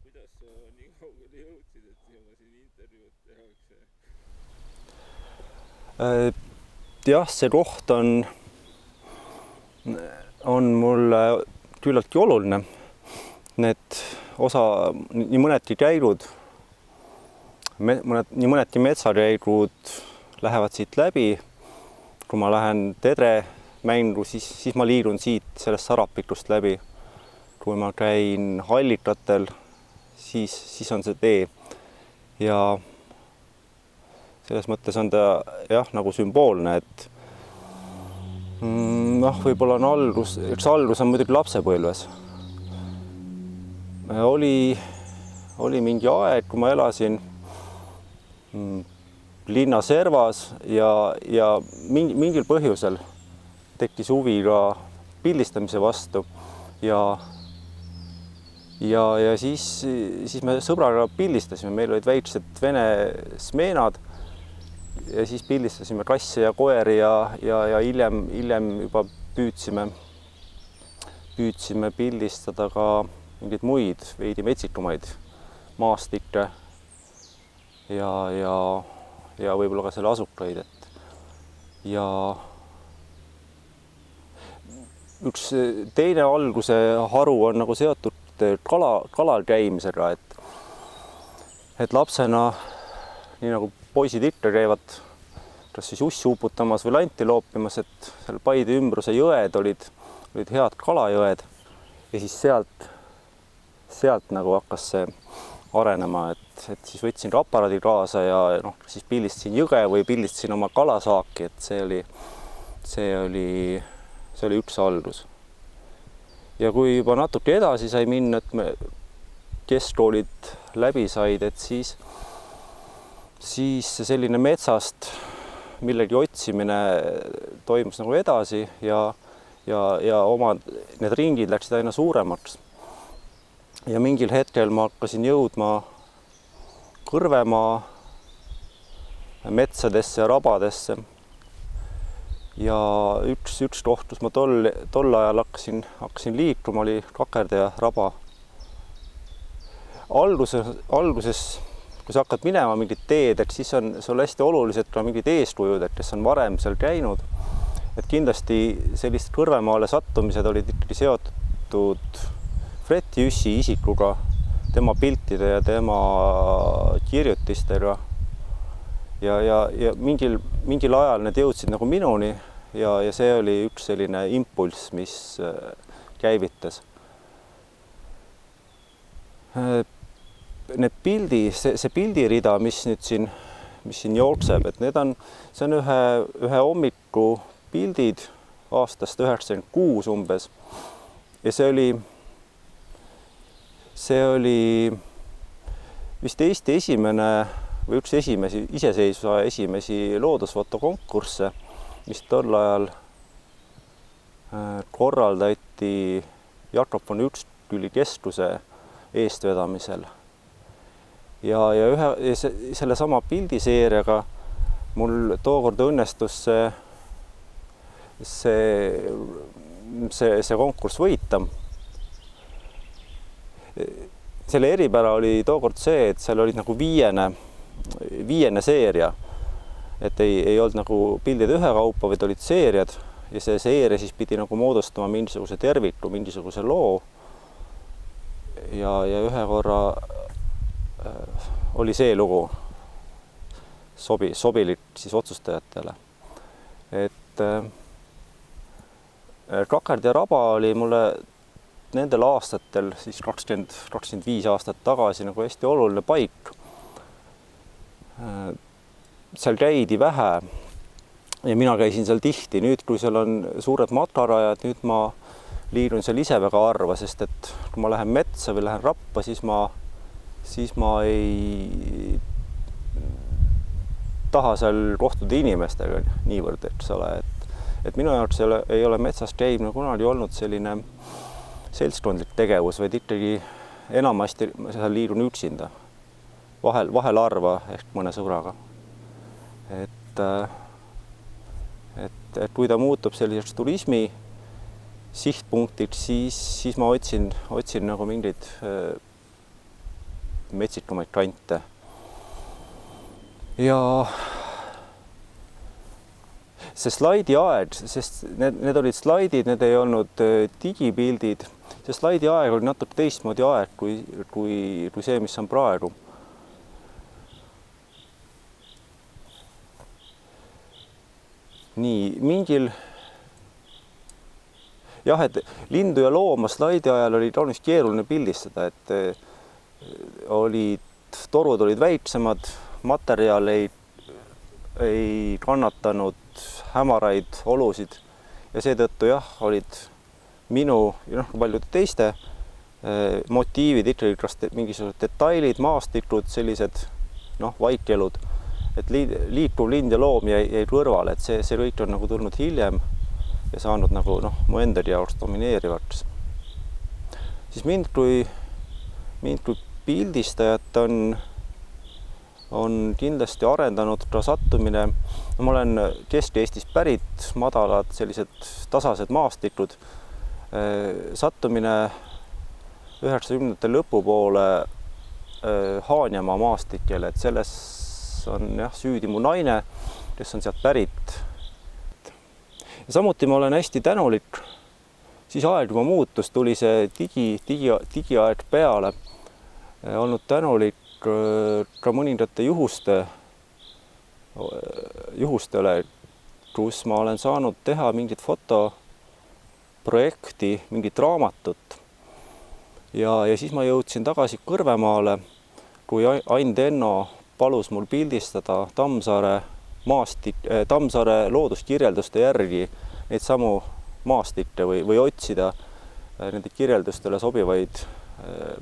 kuidas sa nii kaugele jõudsid, et sinuga siin intervjuud tehakse? Jah, see koht on mulle küllaltki oluline. Need nii mõnedki käigud, nii mõnedki metsakäigud lähevad siit läbi. Kui ma lähen Tedre mängu, siis ma liirun siit sellest Sarapikust läbi. Kui ma käin Allikatel, siis on see tee. Ja selles mõttes on ta jah, nagu sümboolne, et võib-olla on üks algus on muidugi lapsepõlves. Oli mingi aeg, kui ma elasin linna servas ja mingil põhjusel tekkis huvi ka pildistamise vastu ja siis me sõbraga pildistasime, meil olid väiksed vene smeenad ja siis pildistasime kasse ja koeri ja hiljem juba püüdsime pildistada ka mingeid muid veidi metsikumaid maastikke ja võib-olla ka selle asukaid, ja üks teine alguse haru on nagu seotud kalal käimisega, et lapsena, nii nagu poisid ikka käivad kas siis ussi uputamas või lanti loopimas, et seal Paide ümbruse jõed olid head kalajõed ja siis sealt nagu hakkas see arenema, et siis võtsin aparaadi kaasa ja siis pildistasin jõge või pildistasin oma kalasaaki, et see oli üks algus. Ja kui juba natuke edasi sai minna, et me keskkoolid läbi said, et siis selline metsast millegi otsimine toimus nagu edasi ja need ringid läksid aina suuremaks. Ja mingil hetkel ma hakkasin jõudma Kõrvemaa metsadesse ja rabadesse. Ja üks koht, kus ma tol ajal hakkasin liikuma, oli Kakerdaja raba. Alguses, kui sa hakkad minema mingit teed, et siis on sul hästi olulised ka mingid eeskujud, kes on varem seal käinud. Et kindlasti sellist Kõrvemaale sattumised olid ikkagi seotud Fred Jüssi isikuga, tema piltide ja tema kirjutistega. Ja mingil ajal need jõudsid nagu minuni ja see oli üks selline impulss, mis käivitas. Need see pildirida, mis siin jookseb, et see on ühe hommiku pildid aastast 96 umbes. Ja see oli vist Eesti esimene või üks iseseisvuse esimesi loodusfotokonkursse, mis tol ajal korraldati Jakob von Uexkülli keskuse eestvedamisel. Ja selle sama pildiseeriaga mul tookord õnnestus see konkurss võita. Selle eripära oli tookord see, et seal olid nagu viiene seeria, et ei olnud nagu pildid ühekaupa, vaid olid seeriad ja see seeria siis pidi nagu moodustama mingisuguse terviku, mingisuguse loo. Ja ühe korra oli see lugu sobilik siis otsustajatele. Et Kakerdaja raba oli mulle nendel aastatel, siis 20-25 aastat tagasi nagu hästi oluline paik. Seal käidi vähe ja mina käisin seal tihti. Nüüd, kui seal on suured matarajad, nüüd ma liirun seal ise väga harva, sest et kui ma lähen metsa või lähen rappa, siis ma ei taha seal kohtuda inimestega niivõrd, eks ole. Et minu jaoks ei ole metsas käimine kunagi olnud selline seltskondlik tegevus, vaid ikkagi enamasti seal liirun üksinda. Vahel harva ehk mõne sõbraga. Et kui ta muutub selliseks turismi sihtpunktiks, siis ma otsin nagu mingeid metsikumaid krante. Ja see slaidiaeg, sest need olid slaidid, need ei olnud digipildid. See slaidiaeg oli natuke teistmoodi aeg kui see, mis on praegu. Nii, mingil jah, et lindu ja looma slaidi ajal oli kaunis keeruline pildistada, et torud olid väiksemad, materjal ei kannatanud hämaraid olusid ja seetõttu jah, olid minu ja paljude teiste motiivid ikkagi kas mingisugused detailid, maastikud, sellised vaikelud, et liikuv lind ja loom jäi kõrvale, et see kõik on nagu tulnud hiljem ja saanud nagu mu endari jaoks domineerivaks. Siis mind kui pildistajat on kindlasti arendanud ka sattumine. Ma olen Kesk-Eestist pärit, madalad sellised tasased maastikud. Sattumine 90ndate lõpupoole Haanjamaa maastikele, et selles on jah süüdi mu naine, kes on sealt pärit. Ja samuti ma olen hästi tänulik, siis aeg juba muutus, tuli see digiaeg peale, olnud tänulik ka mõningate juhustele, kus ma olen saanud teha mingit fotoprojekti, mingit raamatut. Ja siis ma jõudsin tagasi Kõrvemaale, kui Ain Tenno palus mul pildistada Tammsaare looduskirjelduste järgi neid samu maastikke või otsida nende kirjeldustele sobivaid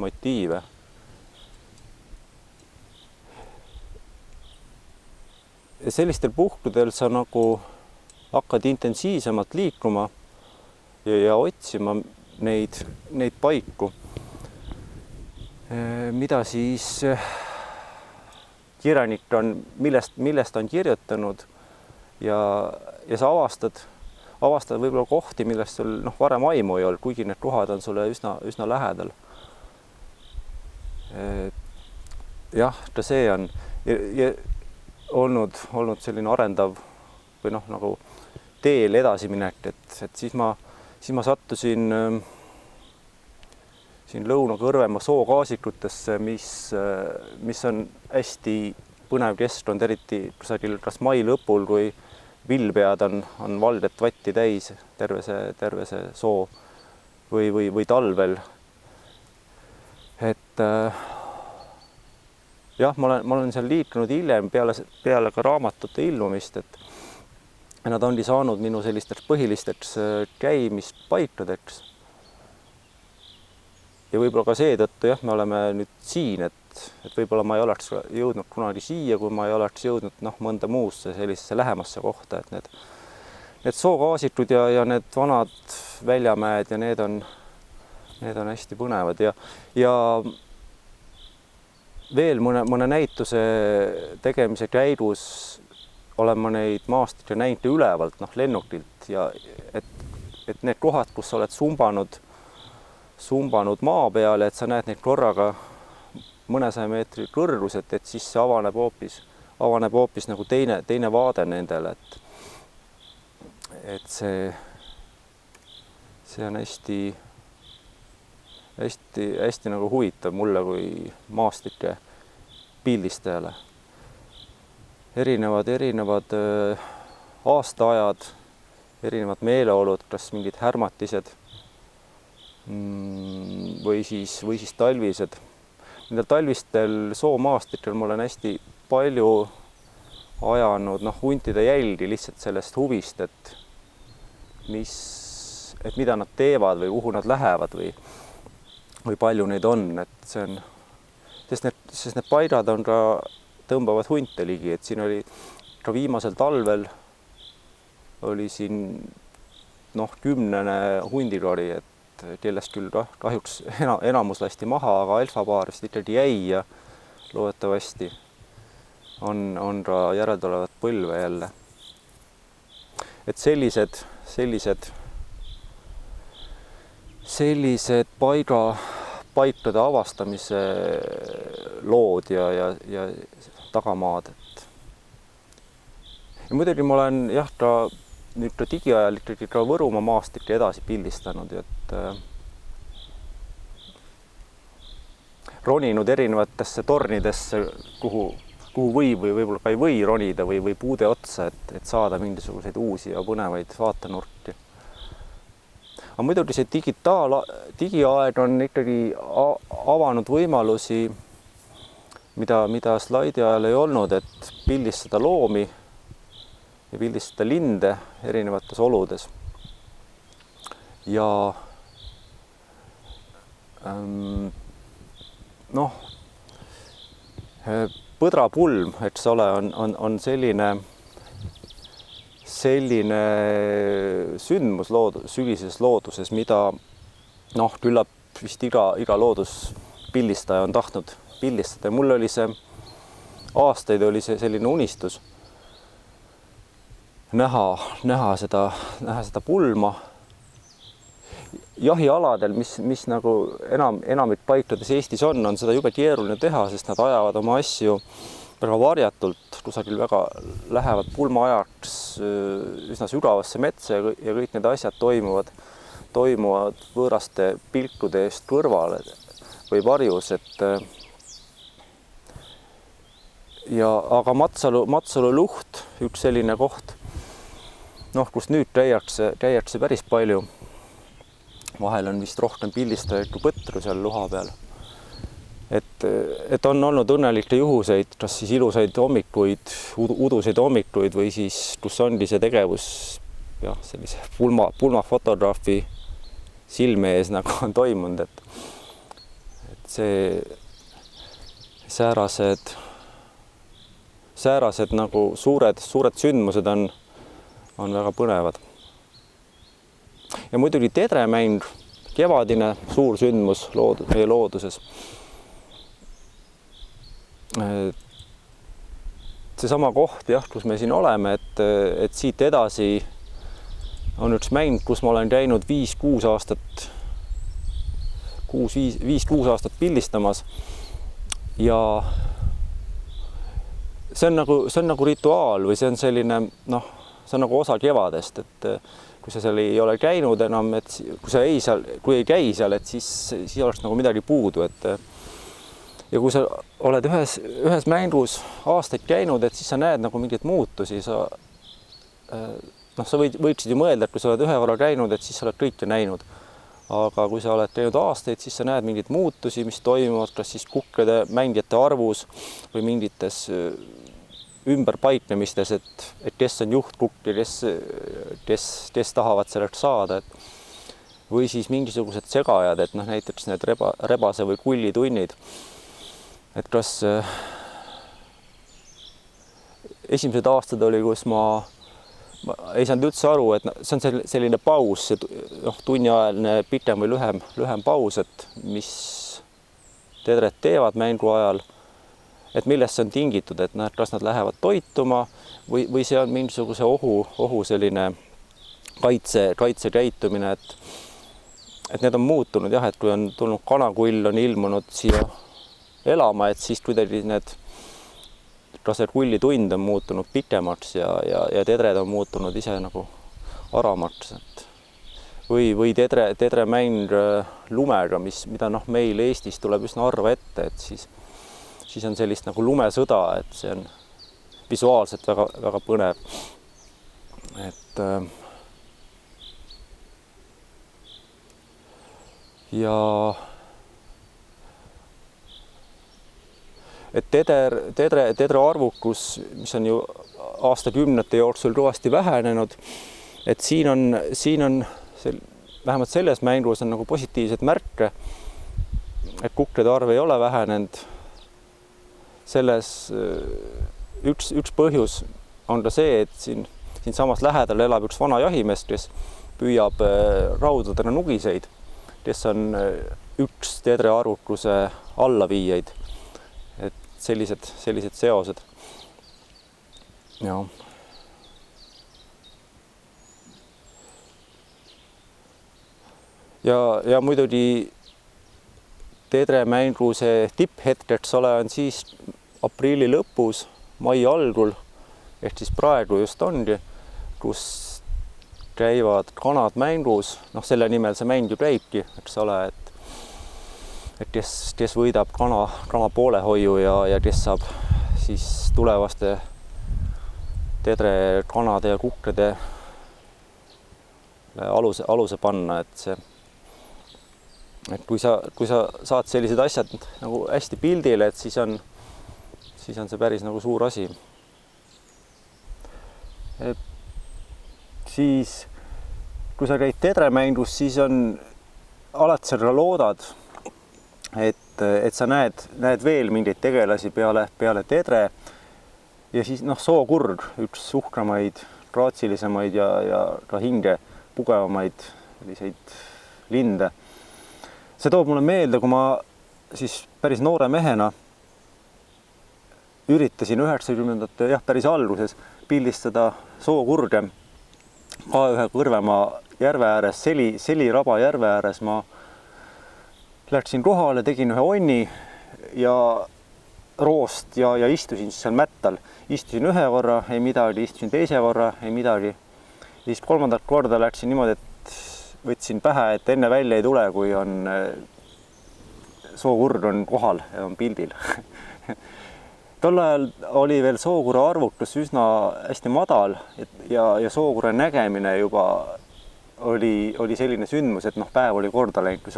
motiive. Sellistel puhkudel sa nagu hakkad intensiivsemalt liikuma ja otsima neid paiku, mida siis kirjanik on, millest on kirjutanud ja sa avastad võib-olla kohti, millest sul varem aimu ei olnud, kuigi need kohad on sulle üsna lähedal. Jah, ka see on olnud selline arendav või nagu teel edasiminek, et siis ma sattusin siin Lõuna-Kõrvemaa sookaasikutesse, mis on hästi põnev keskkond, eriti kusagil kas mai lõpul, kui villpead on valget vatti täis terve see soo või talvel. Et jah, ma olen seal liikunud hiljem peale ka raamatute ilmumist, et nad ongi saanud minu sellisteks põhilisteks käimispaikadeks. Ja võib-olla ka seetõttu jah, me oleme nüüd siin, et võib-olla ma ei oleks jõudnud kunagi siia, kui ma ei oleks jõudnud mõnda muusse sellisesse lähemasse kohta, et need soogaasikud ja need vanad väljamäed ja need on hästi põnevad ja veel mõne näituse tegemise käigus olen ma neid maastikke näinud ülevalt lennukilt ja et need kohad, kus sa oled sumbanud maa peale, et sa näed neid korraga mõnesaja meetri kõrguselt, et siis see avaneb hoopis nagu teine vaade nendele, et see on hästi nagu huvitav mulle kui maastike pildistajale. Erinevad aastaajad, erinevad meeleolud, kas mingid härmatised või siis talvised. Nendel talvistel soomaastikel ma olen hästi palju ajanud huntide jälgi lihtsalt sellest huvist, et mida nad teevad või kuhu nad lähevad või palju neid on, et see on, sest need paigad on ka tõmbavad hunte ligi, et siin oli ka viimasel talvel oli siin 10 hundikori, et kellest küll kahjuks enamus lasti maha, aga alfapaar vist ikkagi jäi ja loodetavasti on ka järeldulevat põlve jälle. Et sellised paikade avastamise lood ja tagamaad. Ja muidugi ma olen jah, nüüd digiajal ikkagi ka Võrumaa maastikke edasi pildistanud, et roninud erinevatesse tornidesse, kuhu võib või võib-olla ka ei või ronida või puude otsa, et saada mingisuguseid uusi ja põnevaid vaatenurki. Aga muidugi see digiaeg on ikkagi avanud võimalusi, mida slaidi ajal ei olnud, et pildistada loomi ja pildistada linde erinevates oludes. Ja põdrapulm, eks ole, on selline sündmus sügises looduses, mida küllap vist iga looduspildistaja on tahtnud pildistada. Ja mul oli aastaid oli selline unistus näha seda pulma jahialadel, mis nagu enamik paikades Eestis on seda jube keeruline teha, sest nad ajavad oma asju väga varjatult, kusagil väga lähevad pulmaajaks üsna sügavasse metsa ja kõik need asjad toimuvad võõraste pilkude eest kõrval või varjus, aga Matsalu luht, üks selline koht, kus nüüd käiakse päris palju. Vahel on vist rohkem pildistajaid kui põtru seal luha peal. Et on olnud õnnelikke juhuseid, kas siis ilusaid hommikuid, uduseid hommikuid või siis, kus ongi see tegevus sellise pulmafotograafi silme ees nagu on toimunud, et see säärased nagu suured sündmused on väga põnevad. Ja muidugi tedremäng, kevadine suur sündmus meie looduses. Seesama koht, kus me siin oleme, et siit edasi on üks mäng, kus ma olen käinud 5-6 aastat pildistamas ja see on nagu rituaal või see on selline, see on nagu osa kevadest, et kui sa seal ei ole käinud enam, et kui ei käi seal, et siis oleks nagu midagi puudu, ja kui sa oled ühes mängus aastaid käinud, et siis sa näed nagu mingeid muutusi. Sa võiksid ju mõelda, et kui sa oled ühe korra käinud, et siis sa oled kõike näinud. Aga kui sa oled käinud aastaid, siis sa näed mingeid muutusi, mis toimuvad, kas siis kukkede mängijate arvus või mingites ümberpaiknemistes, et kes on juhtkukk ja kes tahavad selleks saada. Või siis mingisugused segajad, et näiteks need rebase või kulli tunnid. Et kas esimesed aastad oli, kus ma ei saanud üldse aru, et see on selline paus, tunniajaline pikem või lühem paus, et mis tedred teevad mängu ajal, et millest see on tingitud, et kas nad lähevad toituma või see on mingisuguse ohu selline kaitsekäitumine, et need on muutunud jah, et kui on tulnud kanakull, on ilmunud siia elama, et siis kuidagi ka see kullitund on muutunud pikemaks ja tedred on muutunud ise nagu aramaks. Või tedremäng lumega, mida meil Eestis tuleb üsna harva ette, et siis on sellist nagu lumesõda, et see on visuaalselt väga, väga põnev. Et tedre arvukus, mis on ju aastakümnete jooksul kõvasti vähenenud, et siin on vähemalt selles mängus on nagu positiivsed märke, et kukkede arv ei ole vähenenud. Selles üks põhjus on ka see, et siin samas lähedal elab üks vana jahimees, kes püüab raudadena nugiseid, kes on üks tedre arvukuse allaviijaid. Sellised seosed. Ja muidugi tedremänguse tipphetk, eks ole, on siis aprilli lõpus, mai algul, ehk siis praegu just ongi, kus käivad kanad mängus, noh, selle nimel see mäng ju käibki, eks ole, et kes võidab kana poolehoiu ja kes saab siis tulevaste tedre, kanade ja kukrede aluse panna, et kui sa saad sellised asjad nagu hästi pildile, et siis on see päris nagu suur asi. Siis kui sa käid tedremängus, siis on alati sa loodad, et sa näed veel mingeid tegelasi peale tedre ja siis noh, sookurg, üks uhkemaid, graatsilisemaid ja ka hinge pugevamaid selliseid linde. See toob mulle meelde, kui ma siis päris noore mehena üritasin 90ndate päris alguses pildistada sookurge ka ühe Kõrvemaa järve ääres, Seliraba järve ääres. Ma läksin kohale, tegin ühe onni ja roost ja istusin seal mättal. Istusin ühe korra, ei midagi, istusin teise korra, ei midagi. Ja siis kolmandat korda läksin niimoodi, et võtsin pähe, et enne välja ei tule, kui on sookurg on kohal ja on pildil. Tol ajal oli veel sookure arvukus üsna hästi madal ja sookure nägemine juba oli selline sündmus, et noh, päev oli korda läinud, kui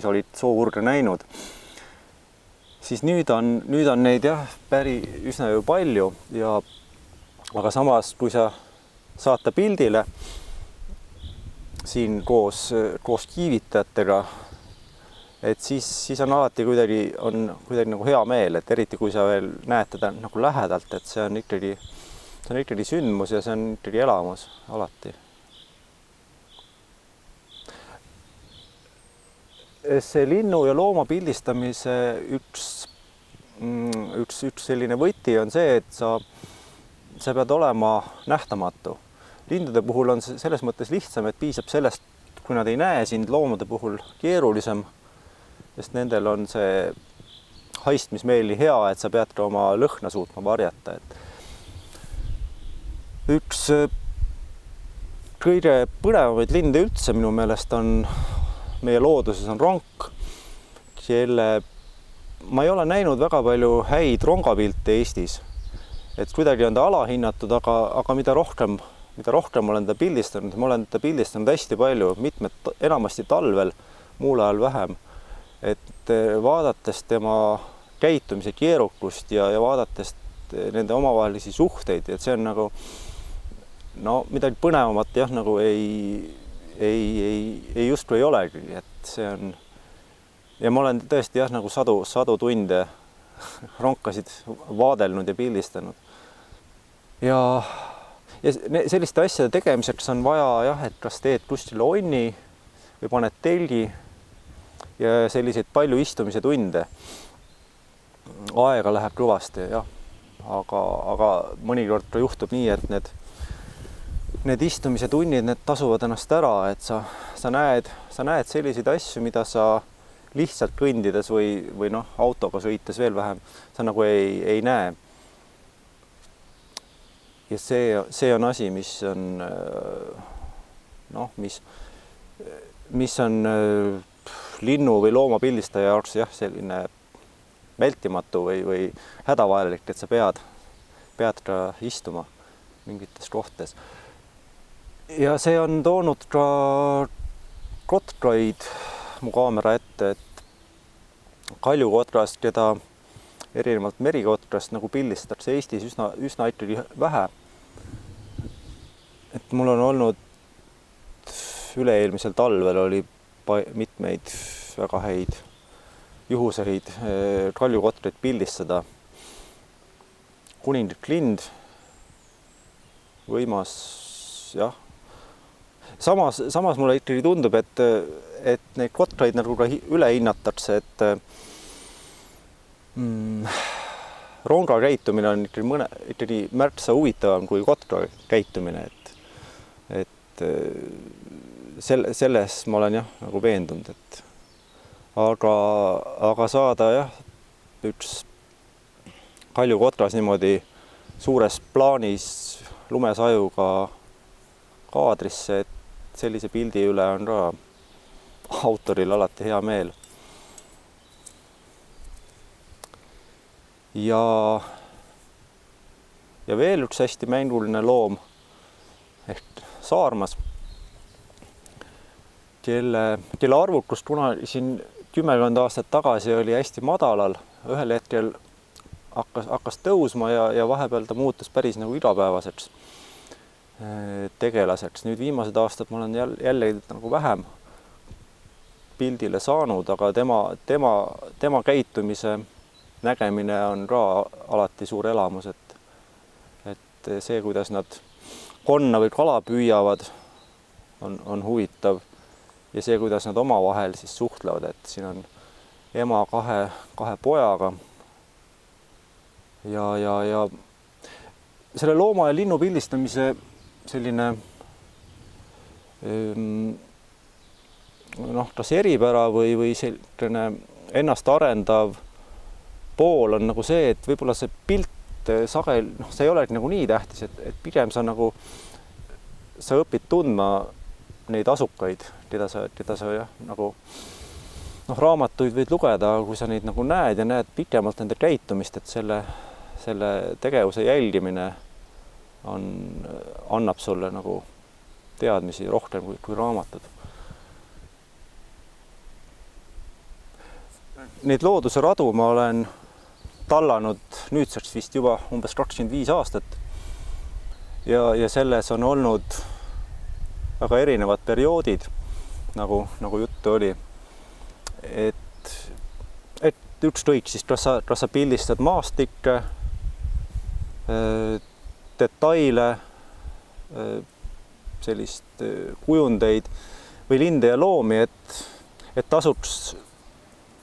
sa olid sookurge näinud. Siis nüüd on neid üsna ju palju aga samas, kui sa saad ta pildile siin koos kiivitajatega, et siis on alati kuidagi nagu hea meel, et eriti kui sa veel näed teda nagu lähedalt, et see on ikkagi sündmus ja see on ikkagi elamus alati. See linnu ja looma pildistamise üks selline võti on see, et sa pead olema nähtamatu. Lindude puhul on selles mõttes lihtsam, et piisab sellest, kui nad ei näe sind, loomade puhul keerulisem, sest nendel on see haistmismeeli hea, et sa pead ka oma lõhna suutma varjata. Üks kõige põnevamaid linde üldse minu meelest on meie looduses on ronk, kelle ma ei ole näinud väga palju häid rongapilte Eestis. Et kuidagi on ta alahinnatud, aga mida rohkem olen ta pildistanud, ma olen ta pildistanud hästi palju, enamasti talvel, muul ajal vähem. Et vaadates tema käitumise keerukust ja vaadates nende omavahelisi suhteid, et see on nagu midagi põnevamat nagu ei justkui ei olegi, et see on ja ma olen tõesti nagu sadu tunde ronkasid vaadelnud ja pildistanud. Ja selliste asjade tegemiseks on vaja et kas teed kuskile onni või paned telgi ja selliseid palju istumise tunde. Aega läheb kõvasti, aga mõnikord juhtub nii, et need istumise tunnid, need tasuvad ennast ära, et sa näed selliseid asju, mida sa lihtsalt kõndides või autoga sõites veel vähem, sa nagu ei näe. Ja see on asi, mis on linnu või looma pildistaja jaoks selline vältimatu või hädavajalik, et sa pead ka istuma mingites kohtades. Ja see on toonud ka kotkaid mu kaamera ette, et kaljukotrast, keda erinevalt merikotkrast nagu pildistatakse Eestis üsna ikkagi vähe. Et mul on olnud üle-eelmisel talvel oli mitmeid väga häid juhuseid kaljukotreid pildistada. Kuninglik lind, võimas, Samas mulle ikkagi tundub, et neid kotraid nagu ka üle hinnatakse, et ronga käitumine on ikkagi märksa huvitavam kui kotra käitumine, et selles ma olen nagu veendunud, aga saada jah, üks kaljukotras niimoodi suures plaanis lumesajuga kaadrisse, et sellise pildi üle on ka autoril alati hea meel. Ja veel üks hästi mänguline loom ehk saarmas, kelle arvukus siin 10 aastat tagasi oli hästi madalal, ühel hetkel hakkas tõusma ja vahepeal ta muutus päris nagu igapäevaseks tegelaseks. Nüüd viimased aastad ma olen jälle nagu vähem pildile saanud, aga tema käitumise nägemine on ka alati suur elamus, et see, kuidas nad konna või kala püüavad, on huvitav. Ja see, kuidas nad omavahel siis suhtlevad, et siin on ema kahe pojaga. Ja selle looma ja linnu pildistamise selline kas eripära või selline ennast arendav pool on nagu see, et võib-olla see pilt sagel, see ei ole nagu nii tähtis, et pigem sa õpid tundma neid asukaid, keda sa jah, nagu raamatuid võid lugeda, kui sa neid nagu näed ja näed pikemalt nende käitumist, et selle tegevuse jälgimine annab sulle nagu teadmisi rohkem kui raamatud. Neid looduse radu ma olen tallanud nüüdseks vist juba umbes 25 aastat ja selles on olnud väga erinevad perioodid, nagu juttu oli, et ükskõik siis, kas sa pildistad maastikke, detaile, sellist kujundeid või linde ja loomi, et tasuks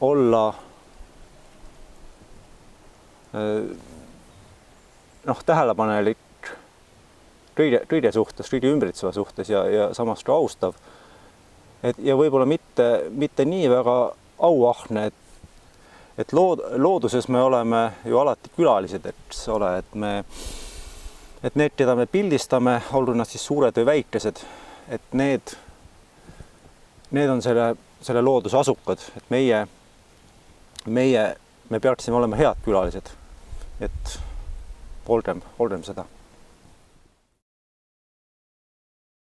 olla tähelepanelik kõige suhtes, kõige ümbritseva suhtes ja samas ka austav. Ja võib-olla mitte nii väga auahne, et looduses me oleme ju alati külalised, eks ole, et need, keda me pildistame, olgu nad siis suured või väikesed, et need on selle looduse asukad, et me peaksime olema head külalised, et olgem seda.